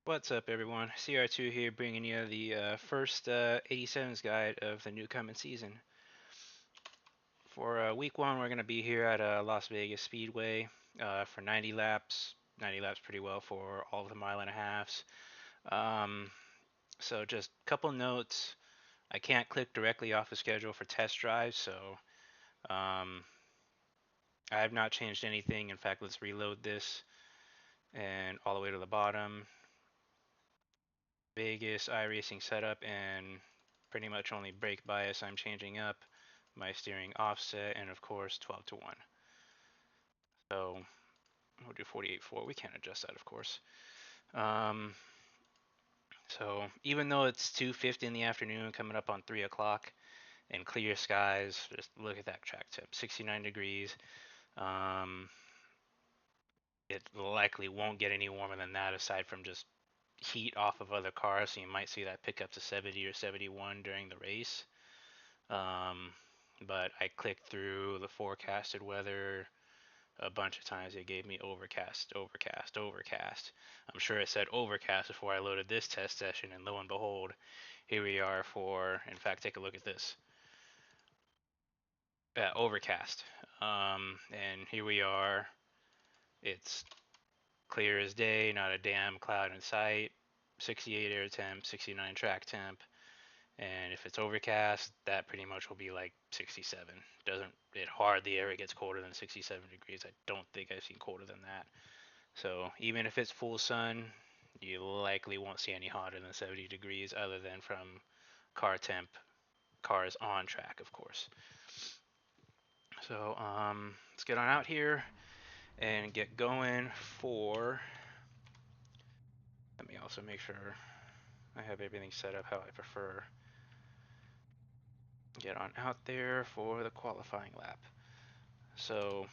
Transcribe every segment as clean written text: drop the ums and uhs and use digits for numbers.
What's up, everyone? CR2 here, bringing you the first 87s guide of the new coming season. For week one, we're going to be here at Las Vegas Speedway for 90 laps. 90 laps pretty well for all of the mile and a halves. So just a couple notes. I can't click directly off the schedule for test drives, so um, I have not changed anything. In fact, let's reload this and all the way to the bottom. Vegas iRacing setup and pretty much only brake bias I'm changing up, my steering offset, and of course 12 to 1. So we'll do 48.4. We can't adjust that, of course. Um, so even though it's 2:50 in the afternoon, coming up on 3 o'clock, and clear skies, just look at that track tip, 69 degrees. Um, it likely won't get any warmer than that aside from just heat off of other cars, so you might see that pick up to 70 or 71 during the race. But I clicked through the forecasted weather a bunch of times. It gave me overcast, overcast, overcast. I'm sure it said overcast before I loaded this test session, and lo and behold, here we are for, in fact, take a look at this. Overcast. And here we are. It's clear as day, not a damn cloud in sight. 68 air temp, 69 track temp. And if it's overcast, that pretty much will be like 67. Doesn't it hardly ever gets colder than 67 degrees. I don't think I've seen colder than that. So even if it's full sun, you likely won't see any hotter than 70 degrees other than from car temp, cars on track, of course. So let's get on out here and get going for, let me also make sure I have everything set up how I prefer. Get on out there for the qualifying lap. So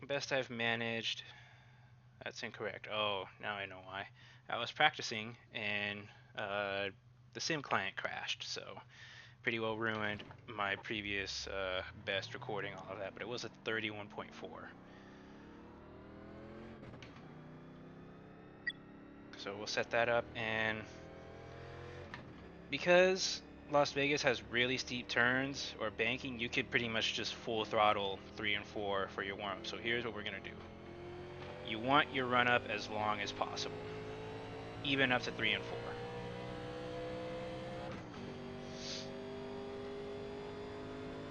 best I've managed, that's incorrect. Oh, now I know why. I was practicing and the sim client crashed, so pretty well ruined my previous best recording, all of that, but it was a 31.4. So we'll set that up, and because Las Vegas has really steep turns or banking, you could pretty much just full throttle 3 and 4 for your warm-up. So here's what we're going to do. You want your run-up as long as possible, even up to 3 and 4.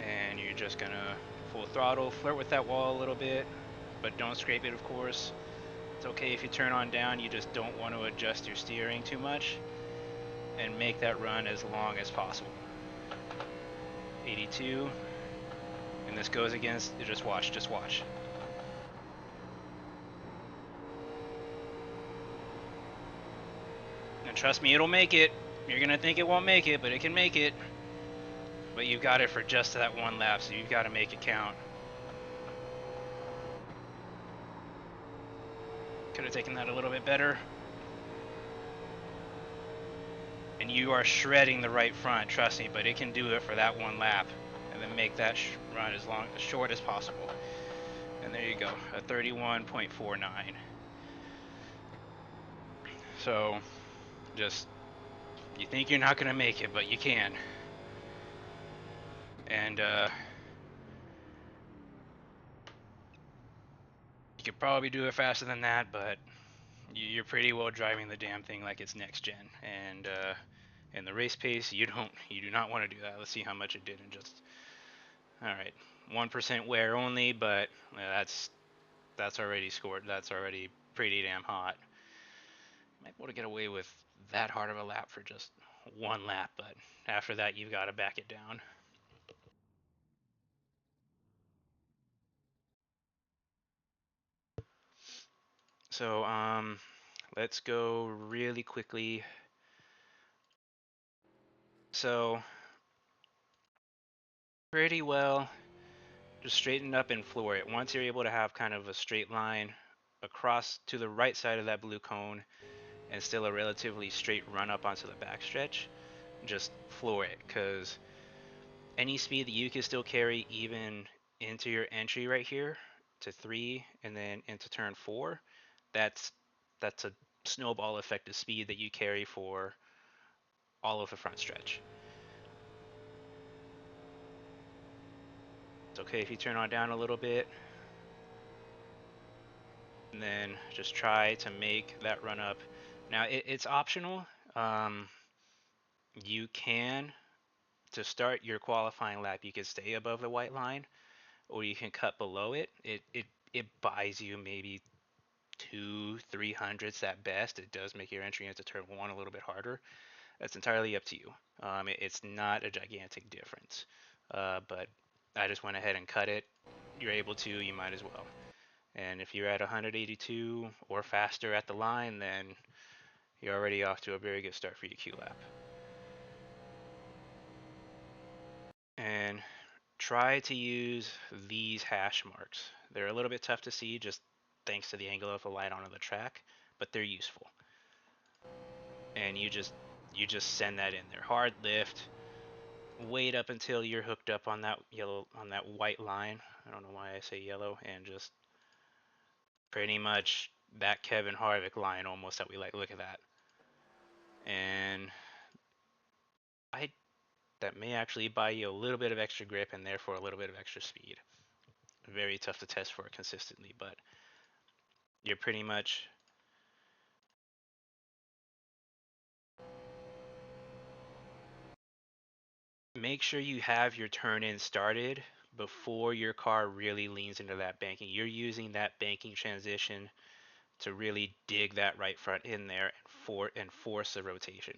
And you're just going to full throttle, flirt with that wall a little bit, but don't scrape it, of course. It's okay if you turn on down, you just don't want to adjust your steering too much, and make that run as long as possible. 82, and this goes against, just watch. And trust me, it'll make it. You're gonna think it won't make it, but it can make it. But you've got it for just that one lap, so you've got to make it count. Could have taken that a little bit better. And you are shredding the right front, trust me, but it can do it for that one lap. And then make that run as short as possible. And there you go, a 31.49. So, just, you think you're not gonna make it, but you can. And you could probably do it faster than that, but you're pretty well driving the damn thing like it's next gen. And in the race pace, you do not want to do that. Let's see how much it did in just. All right, 1% wear only, but that's already scored. That's already pretty damn hot. Might be able to get away with that hard of a lap for just one lap, but after that, you've got to back it down. So let's go really quickly. So pretty well, just straighten up and floor it. Once you're able to have kind of a straight line across to the right side of that blue cone and still a relatively straight run up onto the backstretch, just floor it, because any speed that you can still carry even into your entry right here to 3 and then into turn 4, that's a snowball effective speed that you carry for all of the front stretch. It's okay if you turn on down a little bit, and then just try to make that run up. Now it's optional. Um, you can, to start your qualifying lap, you can stay above the white line, or you can cut below it. It buys you maybe 200-300ths at best. It does make your entry into turn one a little bit harder. That's entirely up to you. It's not a gigantic difference, but I just went ahead and cut it. You're able to, you might as well. And if you're at 182 or faster at the line, then you're already off to a very good start for your Q lap. And try to use these hash marks. They're a little bit tough to see just thanks to the angle of the light onto the track, but they're useful. And you just send that in there. Hard lift. Wait up until you're hooked up on that white line. I don't know why I say yellow, and just pretty much that Kevin Harvick line almost that we like. Look at that. And I that may actually buy you a little bit of extra grip and therefore a little bit of extra speed. Very tough to test for consistently, but you're pretty much make sure you have your turn in started before your car really leans into that banking. You're using that banking transition to really dig that right front in there and force a rotation.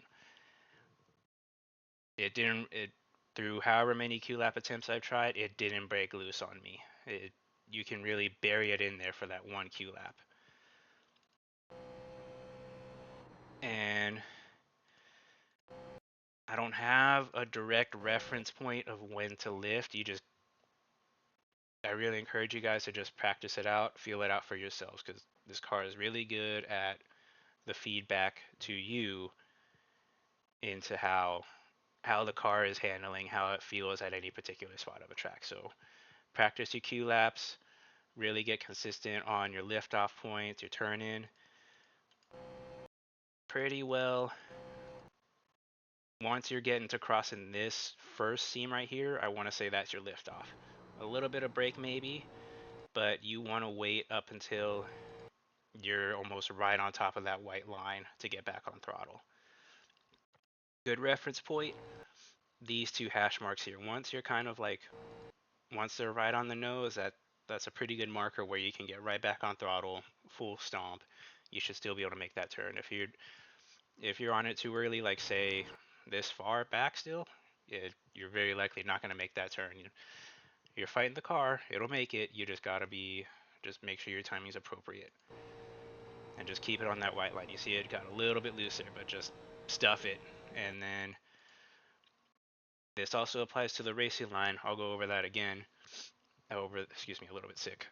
It didn't it through however many Q lap attempts I've tried, it didn't break loose on me. You can really bury it in there for that one Q lap. And I don't have a direct reference point of when to lift. I really encourage you guys to just practice it out, feel it out for yourselves, because this car is really good at the feedback to you into how the car is handling, how it feels at any particular spot of a track. So practice your Q laps, really get consistent on your lift off points, your turn in. Pretty well. Once you're getting to crossing this first seam right here, I want to say that's your lift off. A little bit of brake maybe, but you want to wait up until you're almost right on top of that white line to get back on throttle. Good reference point, these two hash marks here. Once they're right on the nose, that's a pretty good marker where you can get right back on throttle, full stomp. You should still be able to make that turn. If you're on it too early, like say this far back still, you're very likely not going to make that turn. You're fighting the car, it'll make it. You just make sure your timing's appropriate. And just keep it on that white line. You see it got a little bit looser, but just stuff it. And then this also applies to the racing line. I'll go over that again. Excuse me, a little bit sick.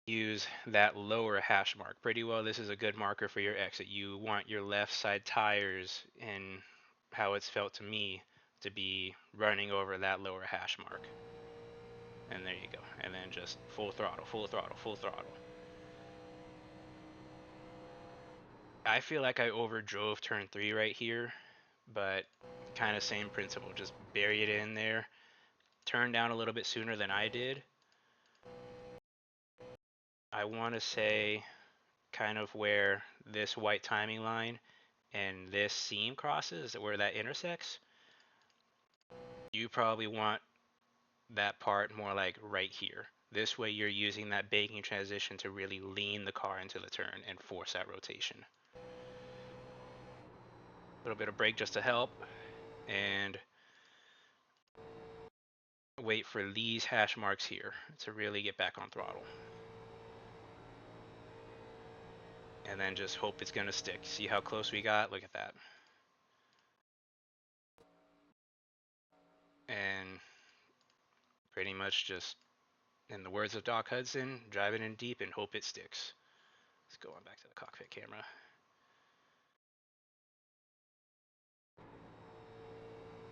Use that lower hash mark pretty well. This is a good marker for your exit. You want your left side tires, and how it's felt to me, to be running over that lower hash mark. And there you go. And then just full throttle, full throttle, full throttle. I feel like I overdrove turn 3 right here, but kind of same principle. Just bury it in there. Turn down a little bit sooner than I did. I want to say kind of where this white timing line and this seam crosses, where that intersects. You probably want that part more like right here. This way you're using that banking transition to really lean the car into the turn and force that rotation. A little bit of brake just to help, and wait for these hash marks here to really get back on throttle. And then just hope it's gonna stick. See how close we got? Look at that. And pretty much just, in the words of Doc Hudson, drive it in deep and hope it sticks. Let's go on back to the cockpit camera.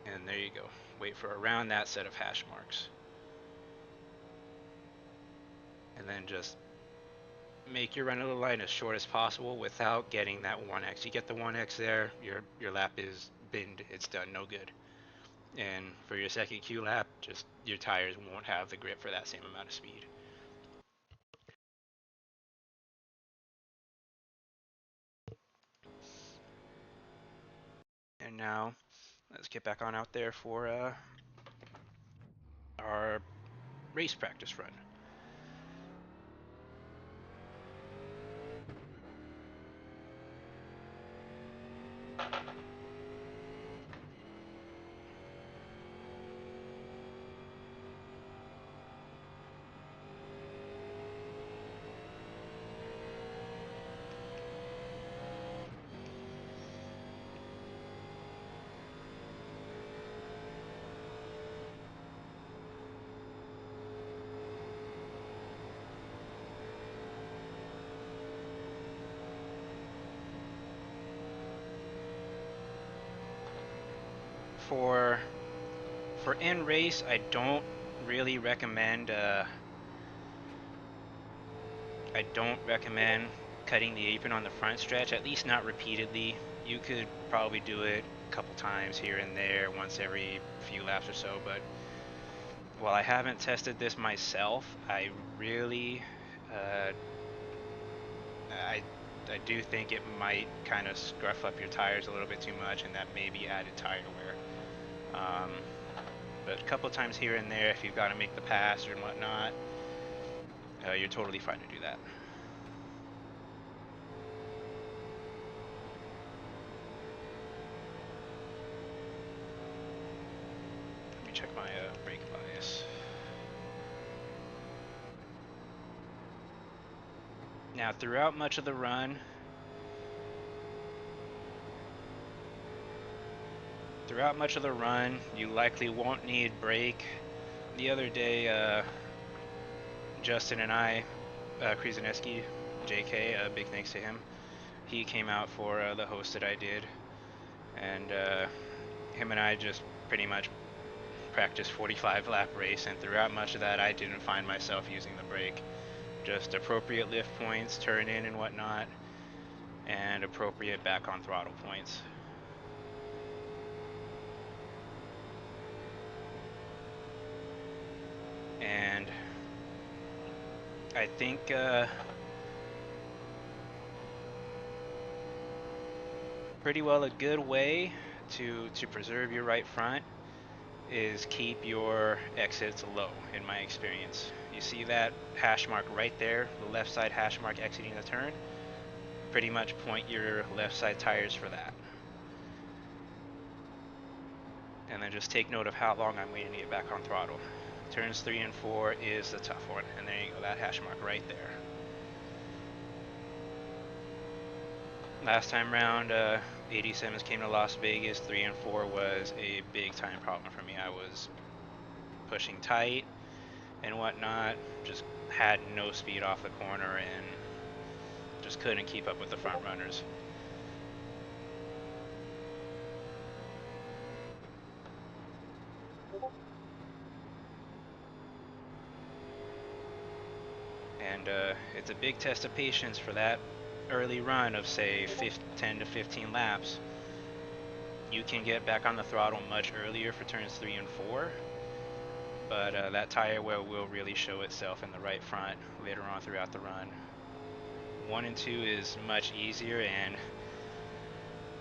And there you go. Wait for around that set of hash marks. And then just make your run of the line as short as possible without getting that 1x. You get the 1x there, your lap is binned, it's done, no good. And for your second Q lap, just your tires won't have the grip for that same amount of speed. And now, let's get back on out there for our race practice run. For in race, I don't really recommend cutting the apron on the front stretch, at least not repeatedly. You could probably do it a couple times here and there, once every few laps or so, but while I haven't tested this myself, I really I do think it might kind of scruff up your tires a little bit too much, and that may be added tire wear. But a couple times here and there, if you've got to make the pass or whatnot, you're totally fine to do that. Let me check my brake bias. Now, throughout much of the run, you likely won't need brake. The other day, Justin and I, Krizaneski, JK, big thanks to him, he came out for the host that I did, and him and I just pretty much practiced 45 lap race, and throughout much of that I didn't find myself using the brake. Just appropriate lift points, turn in and whatnot, and appropriate back on throttle points. And I think pretty well a good way to preserve your right front is keep your exits low, in my experience. You see that hash mark right there, the left side hash mark exiting the turn? Pretty much point your left side tires for that. And then just take note of how long I'm waiting to get back on throttle. Turns 3 and 4 is the tough one, and there you go, that hash mark right there. Last time round, 87s came to Las Vegas, 3 and 4 was a big time problem for me. I was pushing tight and whatnot, just had no speed off the corner and just couldn't keep up with the front runners. And it's a big test of patience for that early run of, say, 10 to 15 laps. You can get back on the throttle much earlier for turns 3 and 4, but that tire wear will really show itself in the right front later on throughout the run. 1 and 2 is much easier, and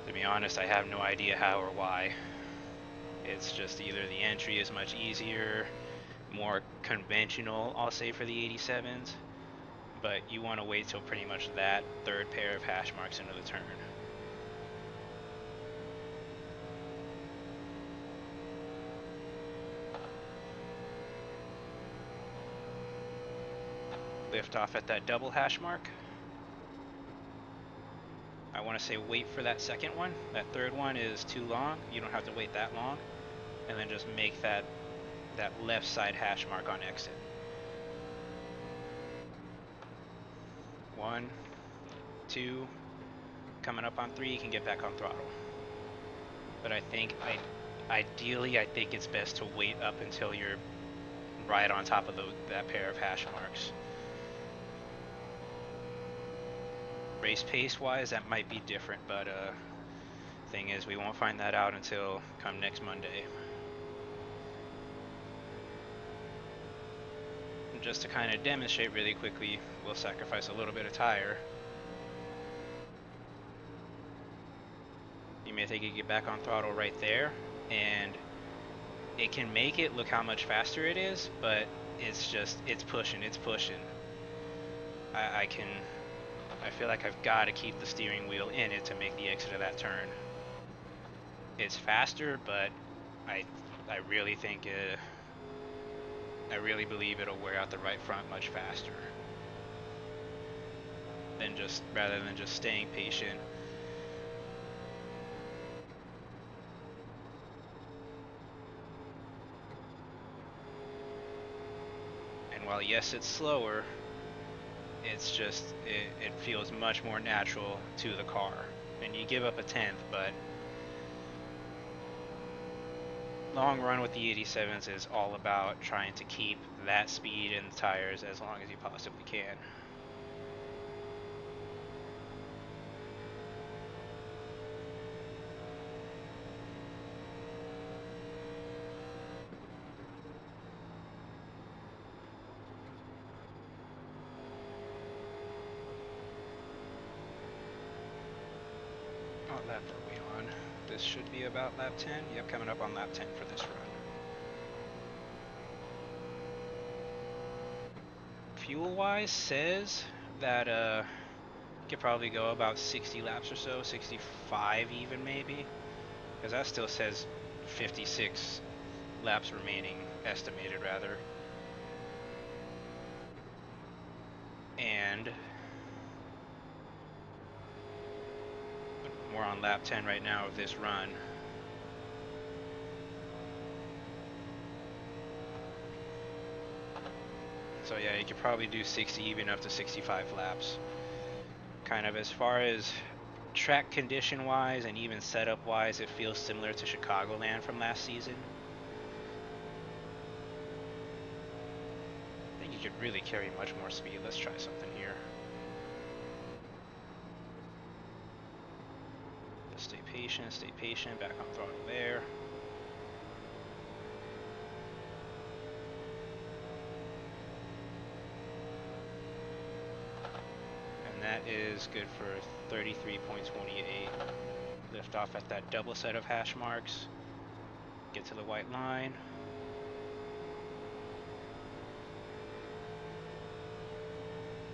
to be honest, I have no idea how or why. It's just either the entry is much easier, more conventional, I'll say, for the 87s, but you want to wait till pretty much that third pair of hash marks into the turn. Lift off at that double hash mark. I want to say wait for that second one. That third one is too long. You don't have to wait that long. And then just make that left side hash mark on exit. 1, 2, coming up on 3, you can get back on throttle. But I think, ideally, I think it's best to wait up until you're right on top of that pair of hash marks. race pace wise, that might be different, but thing is, we won't find that out until come next Monday. And just to kind of demonstrate really quickly, we'll sacrifice a little bit of tire. You may think you get back on throttle right there, and it can make it look how much faster it is, but it's pushing. I feel like I've got to keep the steering wheel in it to make the exit of that turn. It's faster, but I really think I really believe it'll wear out the right front much faster than rather than just staying patient. And while yes, it's slower, it's just it feels much more natural to the car. And you give up a tenth, but long run with the 87s is all about trying to keep that speed in the tires as long as you possibly can. What lap are we on? This should be about lap 10. Yep, coming up on lap 10 for this run. Fuel-wise says that you could probably go about 60 laps or so, 65 even maybe, because that still says 56 laps remaining, estimated rather. And we're on lap 10 right now of this run. So yeah, you could probably do 60, even up to 65 laps. Kind of as far as track condition wise and even setup wise, it feels similar to Chicagoland from last season. I think you could really carry much more speed. Let's try something here. Just stay patient, back on throttle there. And that is good for 33.28. Lift off at that double set of hash marks. Get to the white line.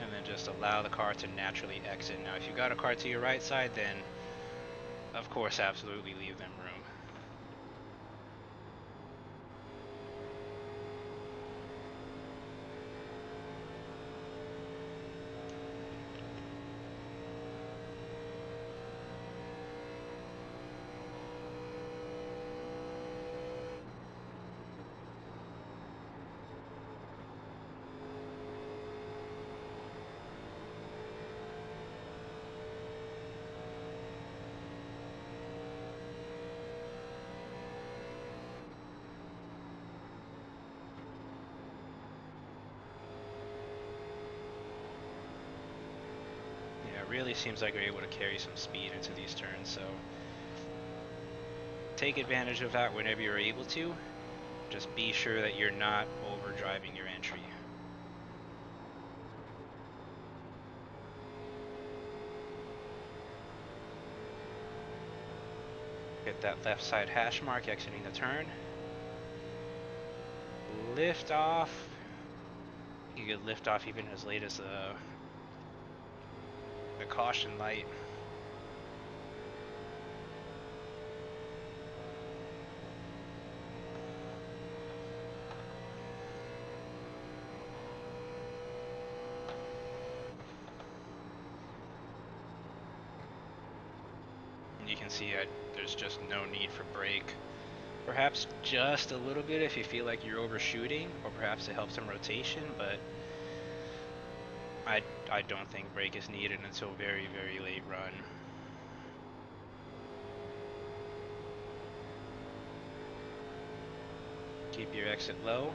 And then just allow the car to naturally exit. Now, if you've got a car to your right side, then of course, absolutely leave them room. It really seems like we're able to carry some speed into these turns, so take advantage of that whenever you're able to. Just be sure that you're not overdriving your entry. Hit that left side hash mark exiting the turn. Lift off. You could lift off even as late as the caution light. And you can see there's just no need for brake. Perhaps just a little bit if you feel like you're overshooting, or perhaps to help some rotation, but I don't think brake is needed until very, very late run. Keep your exit low.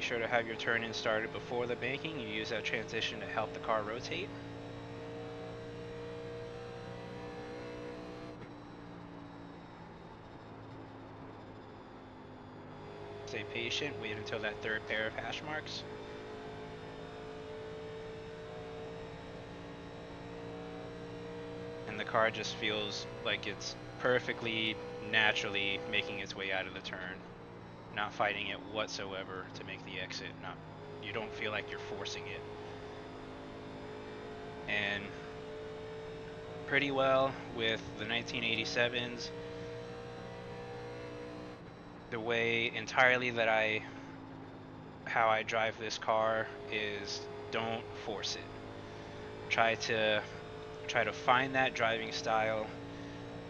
sure to have your turn-in started before the banking. You use that transition to help the car rotate. Stay patient, wait until that third pair of hash marks. And the car just feels like it's perfectly naturally making its way out of the turn. Not fighting it whatsoever to make the exit. You don't feel like you're forcing it. And pretty well with the 1987s, the way entirely that how I drive this car is don't force it. Try to find that driving style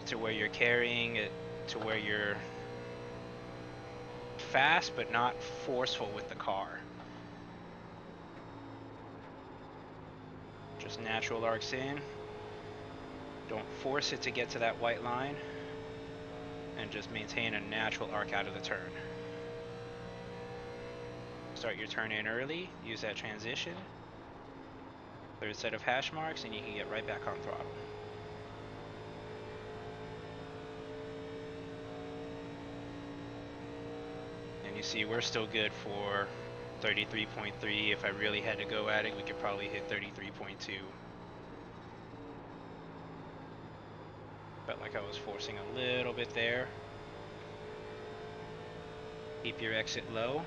to where you're carrying it to where you're fast but not forceful with the car. Just natural arcs in. Don't force it to get to that white line, and just maintain a natural arc out of the turn. Start your turn in early, use that transition. Third set of hash marks, and you can get right back on throttle. And you see we're still good for 33.3. If I really had to go at it, we could probably hit 33.2. Felt like I was forcing a little bit there. Keep your exit low.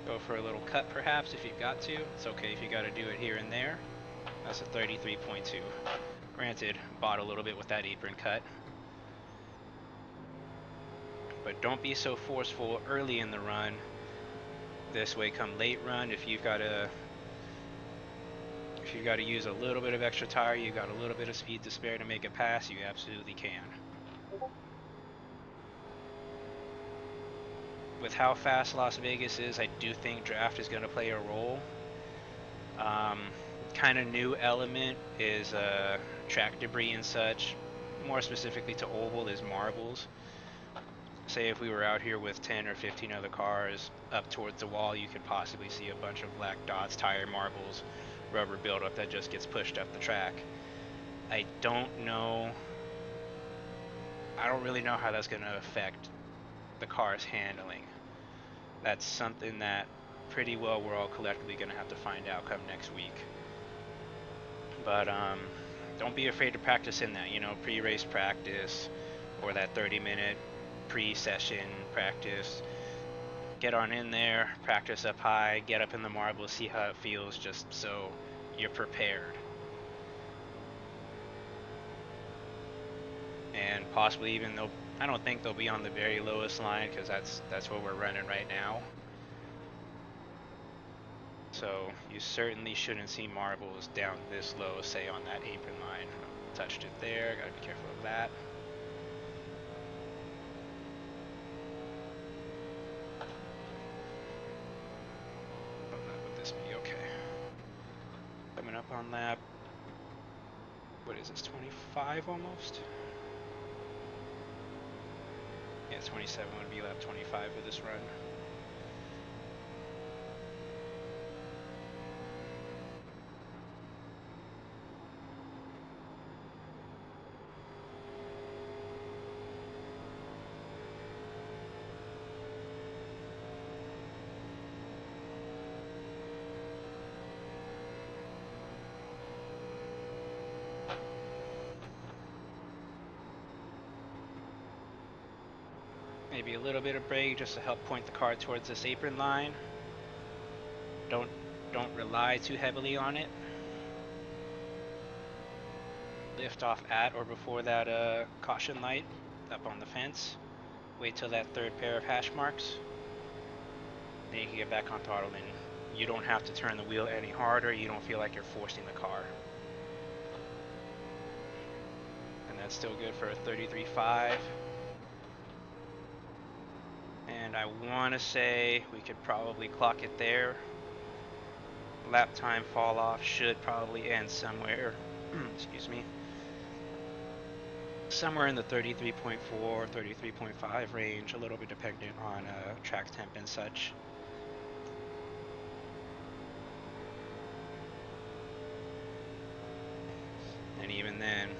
Go for a little cut perhaps if you've got to. It's okay if you got to do it here and there. That's a 33.2. Granted, bought a little bit with that apron cut. But don't be so forceful early in the run. This way come late run, if you've got to use a little bit of extra tire, you've got a little bit of speed to spare to make it pass, you absolutely can. With how fast Las Vegas is, I do think draft is going to play a role. Kind of new element is track debris and such. More specifically to oval is marbles. Say if we were out here with 10 or 15 other cars up towards the wall, you could possibly see a bunch of black dots, tire marbles, rubber buildup that just gets pushed up the track. I don't really know how that's going to affect the car's handling. That's something that pretty well we're all collectively going to have to find out come next week. But don't be afraid to practice in that, pre-race practice or that 30-minute pre-session practice. Get on in there, practice up high, get up in the marble, see how it feels, just so you're prepared. And possibly even though I don't think they'll be on the very lowest line, because that's what we're running right now. So you certainly shouldn't see marbles down this low, say on that apron line. Touched it there, gotta be careful of that. Would this be okay? Coming up on lap, what is this, 25 almost? Yeah, 27 would be lap 25 for this run. Maybe a little bit of brake just to help point the car towards this apron line. Don't rely too heavily on it. Lift off at or before that caution light up on the fence. Wait till that third pair of hash marks. Then you can get back on throttle, and you don't have to turn the wheel any harder. You don't feel like you're forcing the car. And that's still good for a 33.5. And And I want to say we could probably clock it there. Lap time fall off should probably end somewhere, excuse me, somewhere in the 33.4, 33.5 range, a little bit dependent on track temp and such. And even then,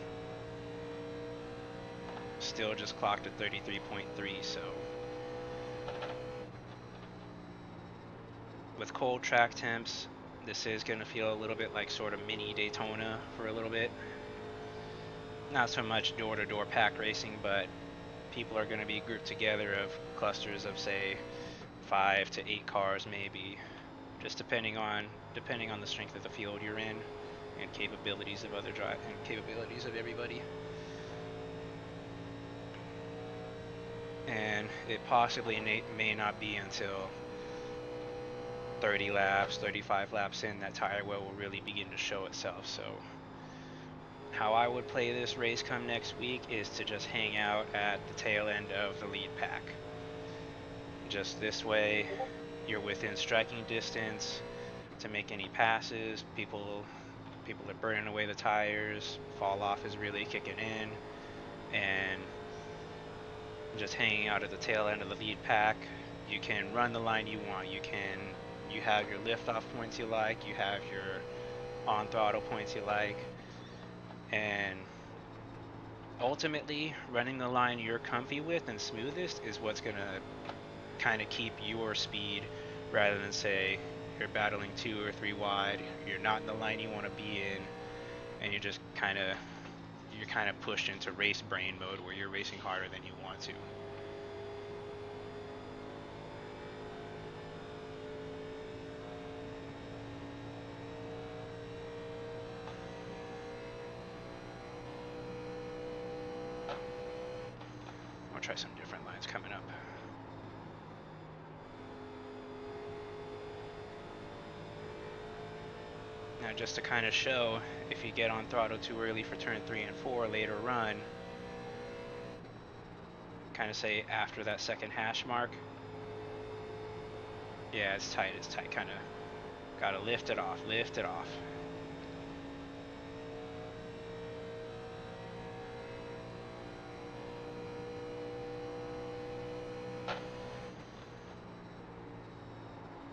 still just clocked at 33.3, so with cold track temps, this is going to feel a little bit like sort of mini Daytona for a little bit. Not so much door-to-door pack racing, but people are going to be grouped together of clusters of, say, 5 to 8 cars maybe, just depending on the strength of the field you're in and capabilities of capabilities of everybody. And it possibly may not be until 30 laps, 35 laps in that tire wear will really begin to show itself. So how I would play this race come next week is to just hang out at the tail end of the lead pack. Just this way, you're within striking distance to make any passes. People are burning away the tires. Fall off is really kicking in, and just hanging out at the tail end of the lead pack. You can run the line you want. You have your liftoff points you like. You have your on throttle points you like, and ultimately running the line you're comfy with and smoothest is what's gonna kind of keep your speed, rather than say you're battling 2 or 3 wide, you're not in the line you want to be in, and you're kind of pushed into race brain mode where you're racing harder than you want to. I'll try some different lines coming up. Now, just to kind of show, if you get on throttle too early for turn 3 and 4 later run, kind of say after that second hash mark, yeah, it's tight, kind of gotta lift it off. A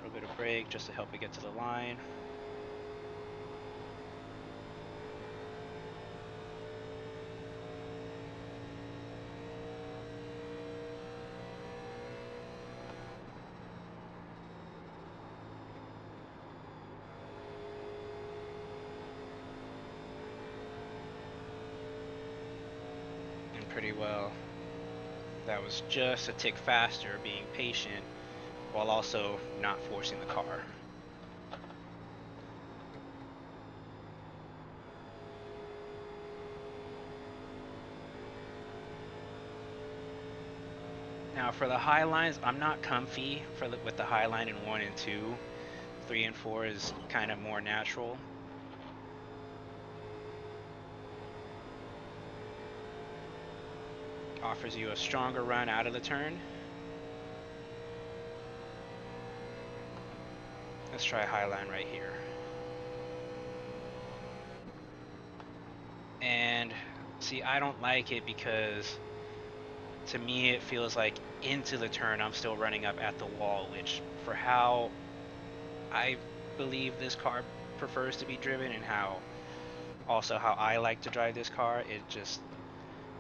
little bit of brake just to help it get to the line. Pretty well. That was just a tick faster, being patient while also not forcing the car. Now for the high lines, I'm not comfy with the high line in 1 and 2. 3 and 4 is kind of more natural. Offers you a stronger run out of the turn. Let's try highline right here. And see, I don't like it because to me it feels like into the turn I'm still running up at the wall, which for how I believe this car prefers to be driven and how I like to drive this car,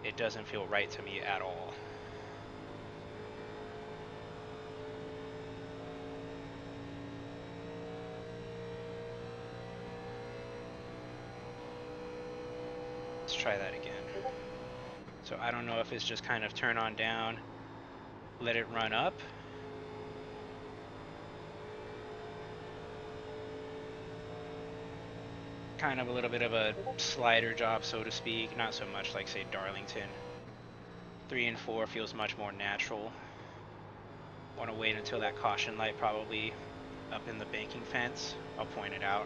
it doesn't feel right to me at all. Let's try that again. So I don't know if it's just kind of turn on down, let it run up. Kind of a little bit of a slider job, so to speak, not so much like, say, Darlington. 3 and 4 feels much more natural. Want to wait until that caution light probably up in the banking fence. I'll point it out.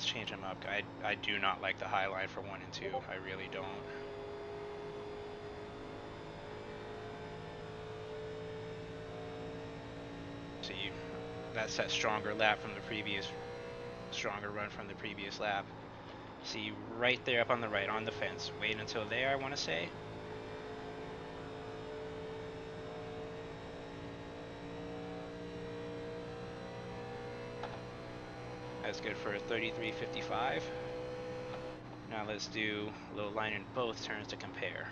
let's change them up. I do not like the high line for 1 and 2. I really don't. See, that's that stronger lap from the previous, stronger run from the previous lap. See, right there up on the right, on the fence. Wait until there, I want to say. That's good for 33.55. Now let's do low line in both turns to compare.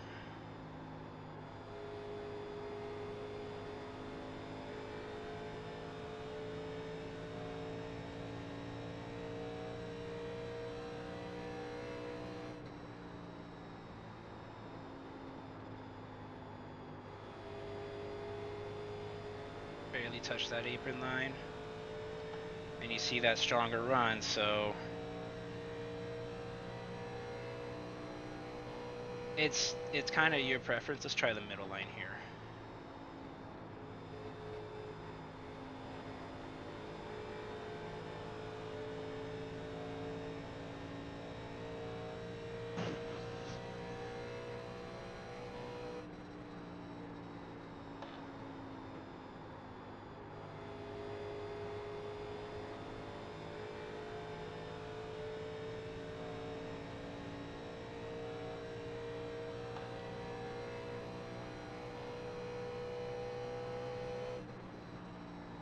Barely touched that apron line. And you see that stronger run, so it's kind of your preference. Let's try the middle line here.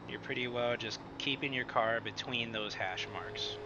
You're pretty well just keeping your car between those hash marks.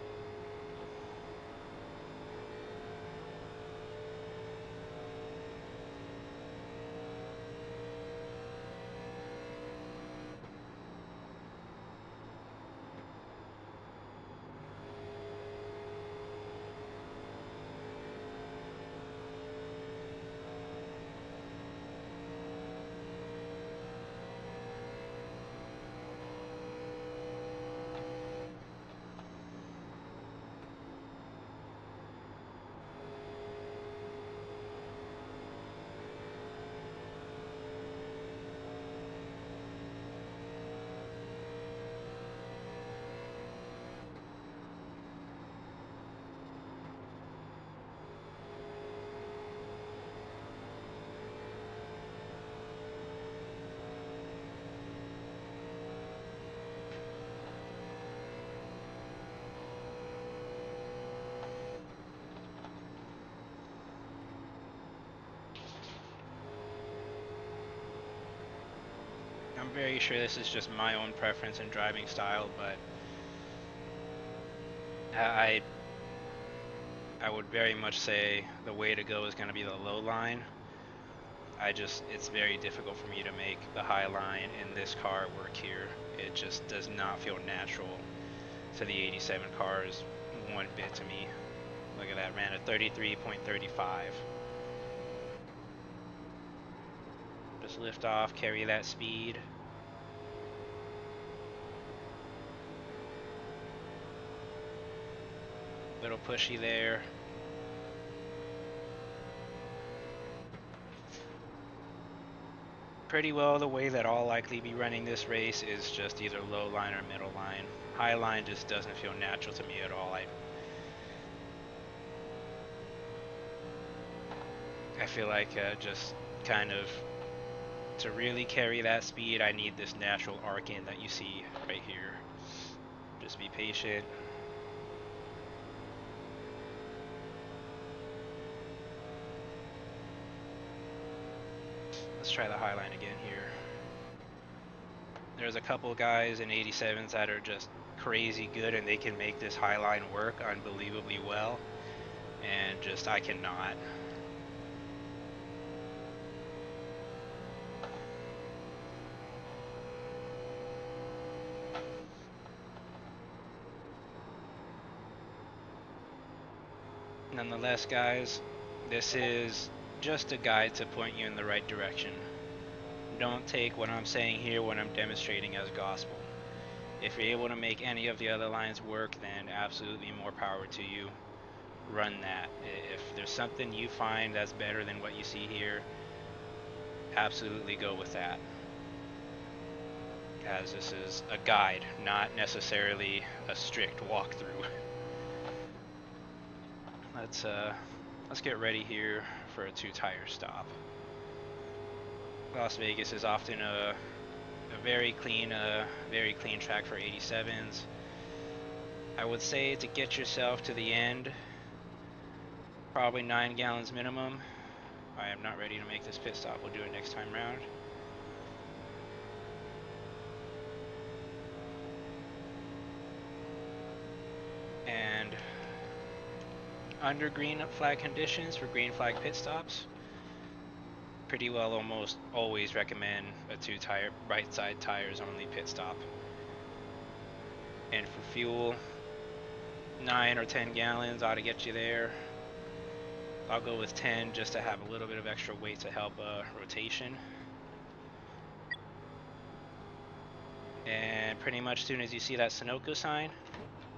I'm very sure this is just my own preference and driving style, but I would very much say the way to go is going to be the low line. It's very difficult for me to make the high line in this car work here. It just does not feel natural to the 87 cars one bit to me. Look at that, ran at 33.35. Just lift off, carry that speed. Little pushy there. Pretty well the way that I'll likely be running this race is just either low line or middle line. High line just doesn't feel natural to me at all. I feel like just kind of to really carry that speed, I need this natural arc in that you see right here. Just be patient. Let's try the high line again here. There's a couple guys in 87s that are just crazy good and they can make this high line work unbelievably well. And just I cannot. Nonetheless, guys, this is just a guide to point you in the right direction. Don't take what I'm saying here, what I'm demonstrating as gospel. If you're able to make any of the other lines work, then absolutely more power to you. Run that. If there's something you find that's better than what you see here, absolutely go with that. As this is a guide, not necessarily a strict walkthrough. let's get ready here for a 2-tire stop. Las Vegas is often a very clean track for 87s. I would say to get yourself to the end, probably 9 gallons minimum. I am not ready to make this pit stop. We'll do it next time round. And under green flag conditions for green flag pit stops, pretty well almost always recommend a 2-tire right side tires only pit stop. And for fuel, 9 or 10 gallons ought to get you there. I'll go with 10 just to have a little bit of extra weight to help rotation. And pretty much as soon as you see that Sunoco sign, I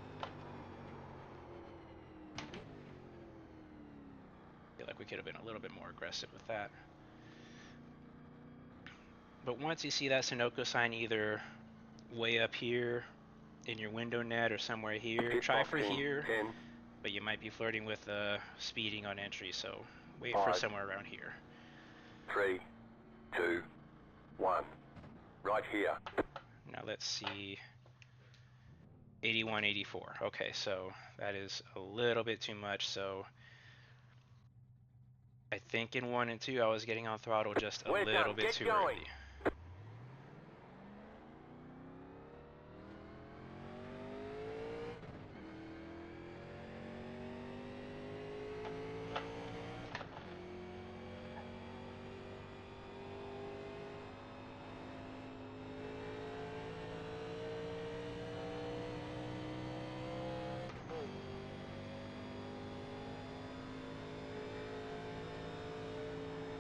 feel like we could have been a little bit more aggressive with that. But once you see that Sunoco sign either way up here in your window net or somewhere here, try for here, but you might be flirting with speeding on entry, so wait for somewhere around here. 3, 2, 1, right here. Now let's see, 81, 84. Okay, so that is a little bit too much, so I think in 1 and 2 I was getting on throttle just a little bit too early.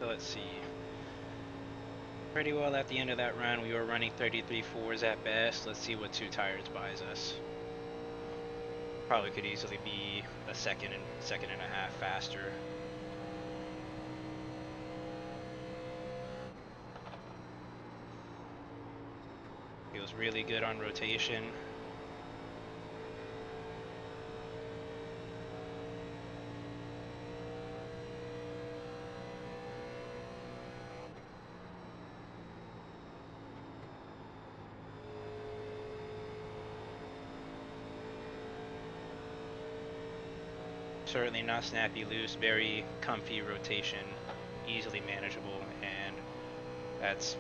So let's see. Pretty well at the end of that run, we were running 33.4s at best. Let's see what 2 tires buys us. Probably could easily be a second and a half faster. Feels really good on rotation. Certainly not snappy loose, very comfy rotation, easily manageable, and that's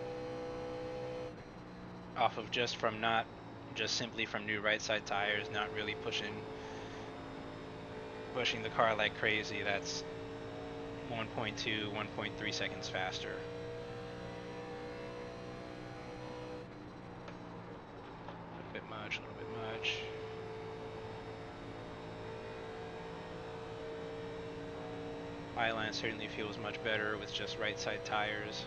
off of just simply from new right side tires, not really pushing the car like crazy. That's 1.2, 1.3 seconds faster. A little bit much. Highline certainly feels much better with just right side tires.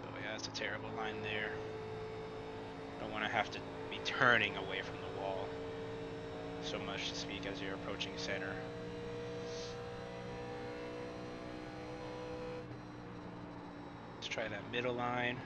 Oh yeah, that's a terrible line there. Don't want to have to be turning away from the wall so much to speak as you're approaching center. Let's try that middle line.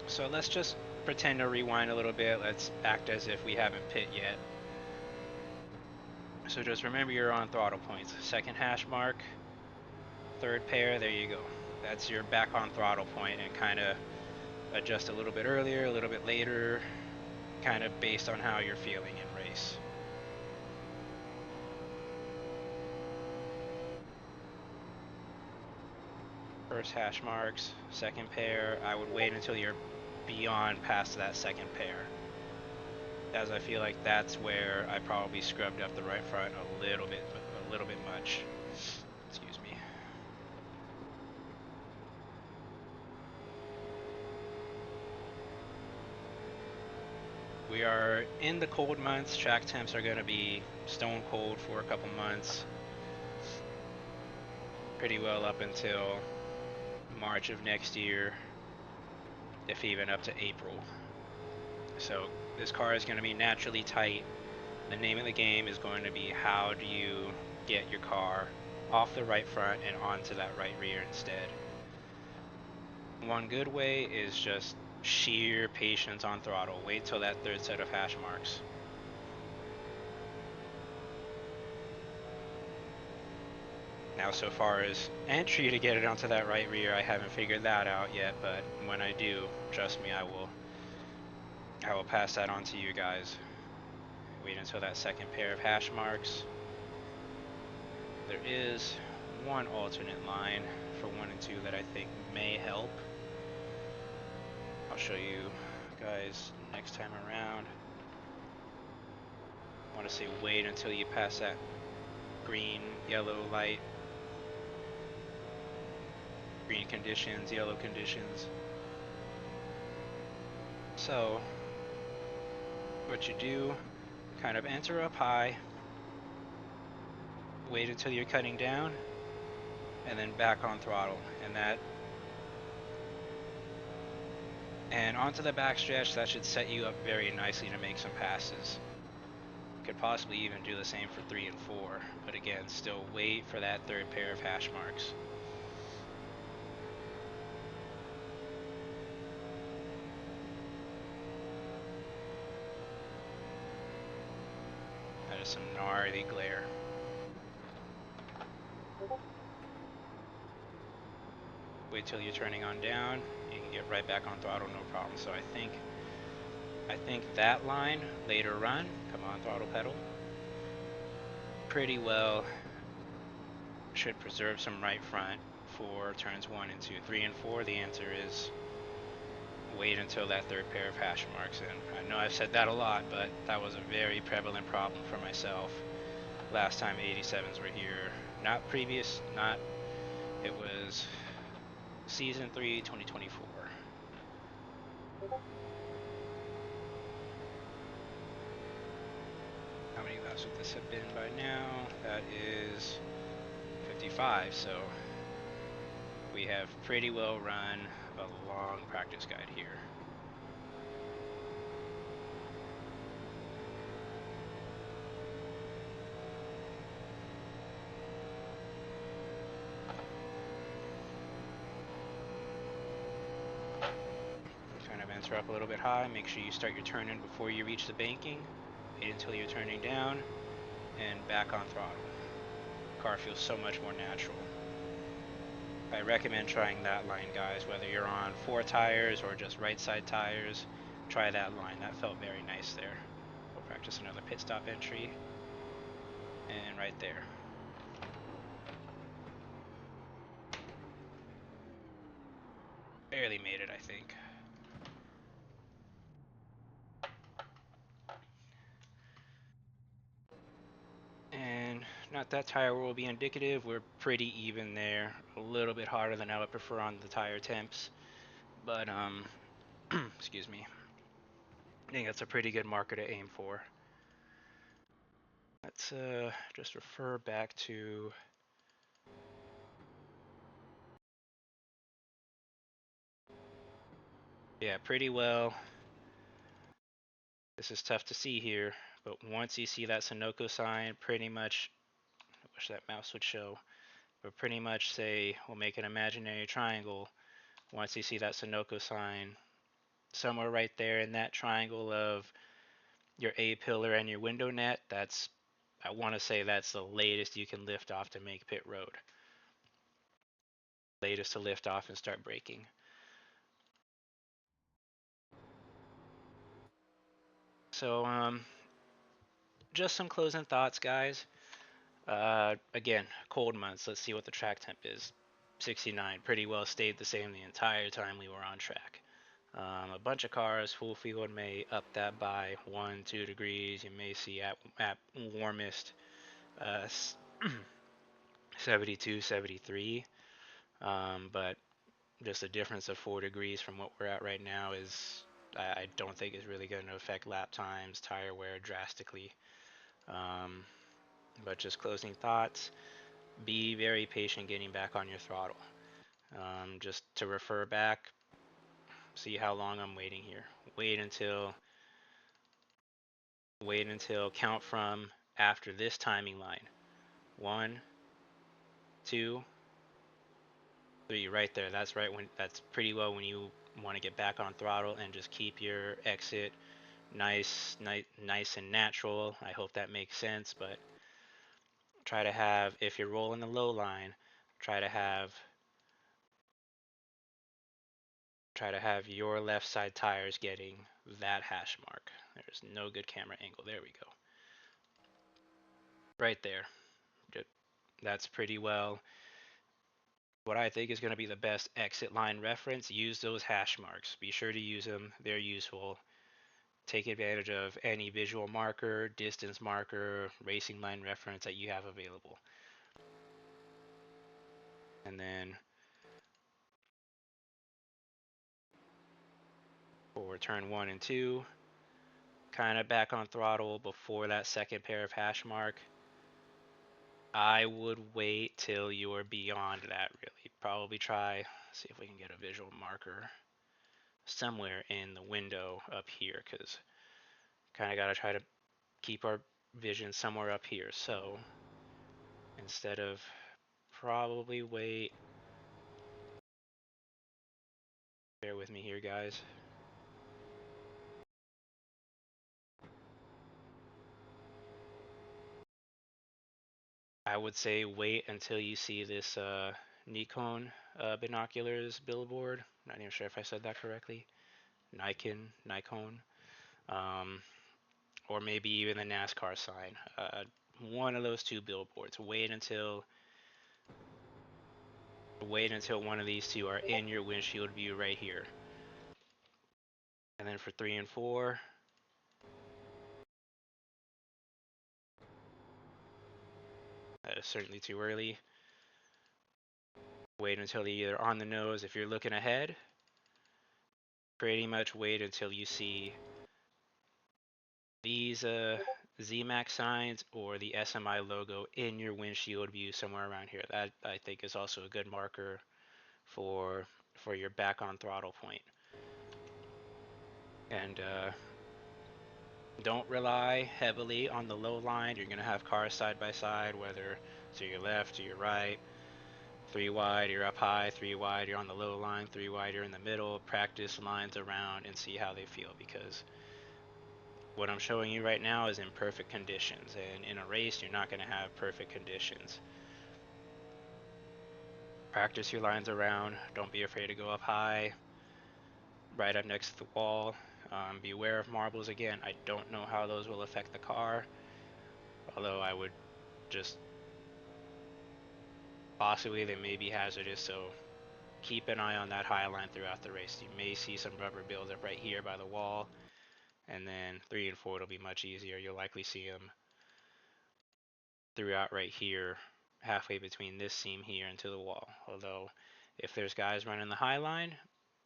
So let's just pretend to rewind a little bit. Let's act as if we haven't pit yet. So just remember you're on throttle points. Second hash mark, third pair, there you go. That's your back on throttle point, and kind of adjust a little bit earlier, a little bit later, kind of based on how you're feeling in race. First hash marks, second pair, I would wait until you're beyond past that second pair, as I feel like that's where I probably scrubbed up the right front a little bit much. Excuse me. We are in the cold months. Track temps are going to be stone cold for a couple months. pretty well up until March of next year, if even up to April. So this car is going to be naturally tight. The name of the game is going to be how do you get your car off the right front and onto that right rear instead. One good way is just sheer patience on throttle. Wait till that third set of hash marks. Now, so far as entry to get it onto that right rear, I haven't figured that out yet, but when I do, trust me, I will pass that on to you guys. Wait until that second pair of hash marks. There is one alternate line for 1 and 2 that I think may help. I'll show you guys next time around. I want to say wait until you pass that green, yellow light. Green conditions, yellow conditions. So, what you do, kind of enter up high, wait until you're cutting down, and then back on throttle. And onto the backstretch, that should set you up very nicely to make some passes. Could possibly even do the same for 3 and 4, but again, still wait for that third pair of hash marks. That is some gnarly glare. Wait till you're turning on down, you can get right back on throttle, no problem. So I think that line, later run, come on throttle pedal, pretty well should preserve some right front for turns 1 and 2. 3 and 4, the answer is wait until that third pair of hash marks. And I know I've said that a lot, but that was a very prevalent problem for myself last time 87s were here. It was season 3, 2024. How many laps would this have been by now? That is 55, so we have pretty well run a long practice guide here. Kind of enter up a little bit high, make sure you start your turn in before you reach the banking. Wait until you're turning down and back on throttle. Car feels so much more natural. I recommend trying that line, guys, whether you're on 4 tires or just right side tires. Try that line. That felt very nice there. We'll practice another pit stop entry. And right there. Barely made it, I think. And not that tire will be indicative. We're pretty even there. A little bit harder than I would prefer on the tire temps. But, excuse me. I think that's a pretty good marker to aim for. Let's just refer back to yeah, pretty well. This is tough to see here, but once you see that Sunoco sign, pretty much, I wish that mouse would show, but pretty much say, we'll make an imaginary triangle. Once you see that Sunoco sign, somewhere right there in that triangle of your A-pillar and your window net, I want to say that's the latest you can lift off to make pit road. Latest to lift off and start braking. So, just some closing thoughts, guys. Again, cold months. Let's see what the track temp is. 69, pretty well stayed the same the entire time we were on track. A bunch of cars, full field may up that by 1-2 degrees. You may see at warmest 72, 73. But just a difference of 4 degrees from what we're at right now I don't think is really going to affect lap times, tire wear drastically. But just closing thoughts. be very patient getting back on your throttle. Just to refer back, see how long I'm waiting here. Wait until count from after this timing line. 1, 2, 3, right there. That's right when that's pretty well when you want to get back on throttle and just keep your exit nice and natural. I hope that makes sense, but try to have, if you're rolling the low line, try to have your left side tires getting that hash mark. There's no good camera angle. There we go. Right there. Good. That's pretty well what I think is going to be the best exit line reference. Use those hash marks. Be sure to use them. They're useful. Take advantage of any visual marker, distance marker, racing line reference that you have available. And then for turn 1 and 2, kind of back on throttle before that second pair of hash mark. I would wait till you're beyond that, really. Probably try, see if we can get a visual marker somewhere in the window up here, because kind of got to try to keep our vision somewhere up here. So instead of probably wait, bear with me here, guys. I would say wait until you see this Nikon binoculars billboard. I'm not even sure if I said that correctly. Nikon. Um, or maybe even the NASCAR sign. One of those two billboards. Wait until one of these two are in your windshield view right here. And then for 3 and 4, that is certainly too early. Wait until they're either on the nose. If you're looking ahead, pretty much wait until you see these ZMAX signs or the SMI logo in your windshield view somewhere around here. That I think is also a good marker for your back on throttle point. And don't rely heavily on the low line. You're going to have cars side by side, whether to your left, to your right. 3 wide, you're up high. 3 wide, you're on the low line. 3 wide, you're in the middle. Practice lines around and see how they feel, because what I'm showing you right now is in perfect conditions, and in a race you're not going to have perfect conditions. Practice your lines around. Don't be afraid to go up high, right up next to the wall. Beware of marbles. Again, I don't know how those will affect the car, although I would just possibly they may be hazardous, so keep an eye on that high line throughout the race. You may see some rubber buildup right here by the wall, and then 3 and 4 it'll be much easier. You'll likely see them throughout right here, halfway between this seam here and to the wall. Although if there's guys running the high line,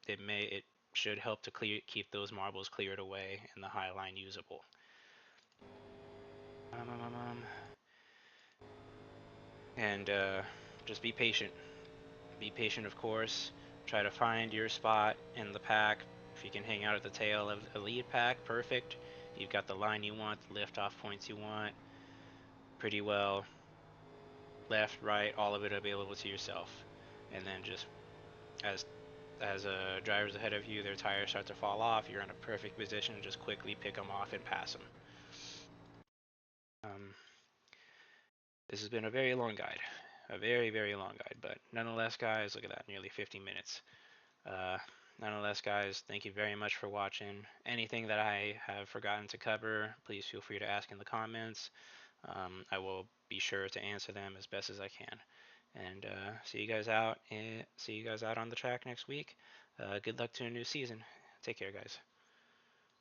it should help to keep those marbles cleared away and the high line usable. And just be patient. Be patient, of course. Try to find your spot in the pack. If you can hang out at the tail of the lead pack, perfect. You've got the line you want, the lift off points you want, pretty well. Left, right, all of it available to yourself. And then just as drivers ahead of you, their tires start to fall off, you're in a perfect position to just quickly pick them off and pass them. This has been a very long guide, a very, very long guide, but nonetheless, guys, look at that, nearly 50 minutes. Nonetheless, guys, thank you very much for watching. Anything that I have forgotten to cover, please feel free to ask in the comments. I will be sure to answer them as best as I can. And see you guys out on the track next week. Good luck to a new season. Take care, guys.